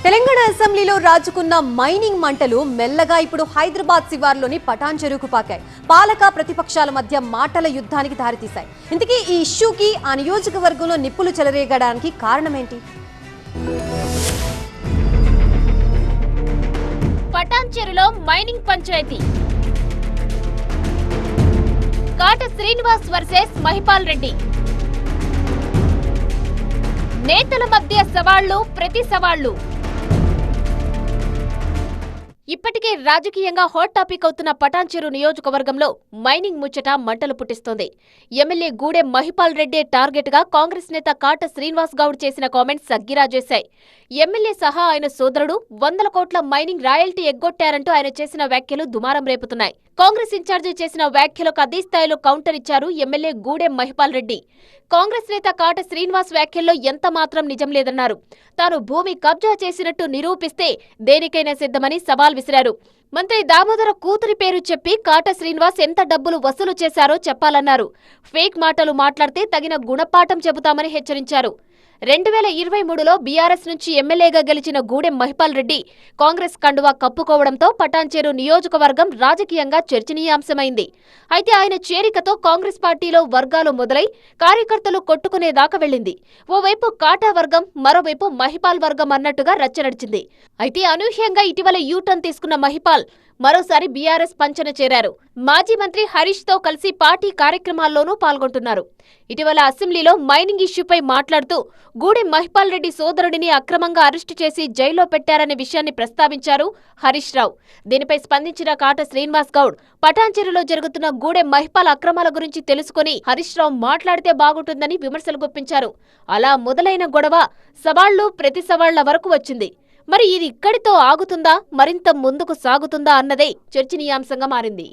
తెలంగాణ అసెంబ్లీలో రాజుకున్న మైనింగ్ మంటలు మెల్లగా ఇప్పుడు హైదరాబాద్ శివార్లోని పటాన్ చెరువుకు పాకాయి. పాలక ప్రతిపక్షాల మధ్య మాటల యుద్ధానికి దారితీశాయి. ఇంతకీ ఈ ఇష్యూకి ఆ నియోజకవర్గంలో నిప్పులు చెలరేగడానికి కారణమేంటి? పటాన్ చెరువులో మైనింగ్ పంచాయతీ. కాట శ్రీనివాస్ వర్సెస్ మహిపాల్ రెడ్డి. నేతల మధ్య సవాళ్లు, ప్రతి సవాళ్లు. ఇప్పటికే రాజకీయంగా హాట్ టాపిక్ అవుతున్న పటాన్ చెరువు నియోజకవర్గంలో మైనింగ్ ముచ్చట మంటలు పుట్టిస్తోంది. ఎమ్మెల్యే గూడెం మహిపాల్ రెడ్డి టార్గెట్ గా కాంగ్రెస్ నేత కాట శ్రీనివాస్ గౌడ్ చేసిన కామెంట్స్ అగ్గిరాజేశాయి. ఎమ్మెల్యే సహా ఆయన సోదరుడు 100 కోట్ల మైనింగ్ రాయల్టీ ఎగ్గొట్టారంటూ ఆయన చేసిన వ్యాఖ్యలు దుమారం రేపుతున్నాయి. కాంగ్రెస్ ఇన్ఛార్జి చేసిన వ్యాఖ్యలకు అదే స్థాయిలో కౌంటర్ ఇచ్చారు ఎమ్మెల్యే గూడెం మహిపాల్ రెడ్డి. కాంగ్రెస్ నేత కాట శ్రీనివాస్ వ్యాఖ్యల్లో ఎంత మాత్రం నిజం లేదన్నారు. తాను భూమి కబ్జా చేసినట్టు నిరూపిస్తే దేనికైనా సిద్ధమని సవాల్ విసిరారు. మంత్రి దామోదర కూతురి పేరు చెప్పి కాట శ్రీనివాస్ ఎంత డబ్బులు వసూలు చేశారో చెప్పాలన్నారు. ఫేక్ మాటలు మాట్లాడితే తగిన గుణపాఠం చెబుతామని హెచ్చరించారు. 2023లో బీఆర్ఎస్ నుంచి ఎమ్మెల్యేగా గెలిచిన గూడెం మహిపాల్ రెడ్డి కాంగ్రెస్ కండువా కప్పుకోవడంతో పటాన్ చెరువు నియోజకవర్గం రాజకీయంగా చర్చనీయాంశమైంది. అయితే ఆయన చేరికతో కాంగ్రెస్ పార్టీలో వర్గాలు మొదలై కార్యకర్తలు కొట్టుకునేదాకా వెళ్లింది. ఓవైపు కాటా వర్గం, మరోవైపు మహిపాల్ వర్గం అన్నట్టుగా రచ్చ నడిచింది. అయితే అనూహ్యంగా ఇటీవల యూటర్న్ తీసుకున్న మహిపాల్ మరోసారి బీఆర్ఎస్ పంచన చేరారు. మాజీ మంత్రి హరీష్ తో కలిసి పార్టీ కార్యక్రమాల్లోనూ పాల్గొంటున్నారు. ఇటీవల అసెంబ్లీలో మైనింగ్ ఇష్యూపై మాట్లాడుతూ గూడెం మహిపాల్ రెడ్డి సోదరుడిని అక్రమంగా అరెస్టు చేసి జైల్లో పెట్టారనే విషయాన్ని ప్రస్తావించారు హరీష్ రావు. దీనిపై స్పందించిన కాట శ్రీనివాస్ గౌడ్ పటాన్ చెరువులో జరుగుతున్న గూడెం మహిపాల్ అక్రమాల గురించి తెలుసుకుని హరీష్ రావు మాట్లాడితే బాగుంటుందని విమర్శలు గుప్పించారు. అలా మొదలైన గొడవ సవాళ్లు, ప్రతి సవాళ్ల వరకు వచ్చింది. మరి ఇది ఇక్కడితో ఆగుతుందా, మరింత ముందుకు సాగుతుందా అన్నదే చర్చనీయాంశంగా మారింది.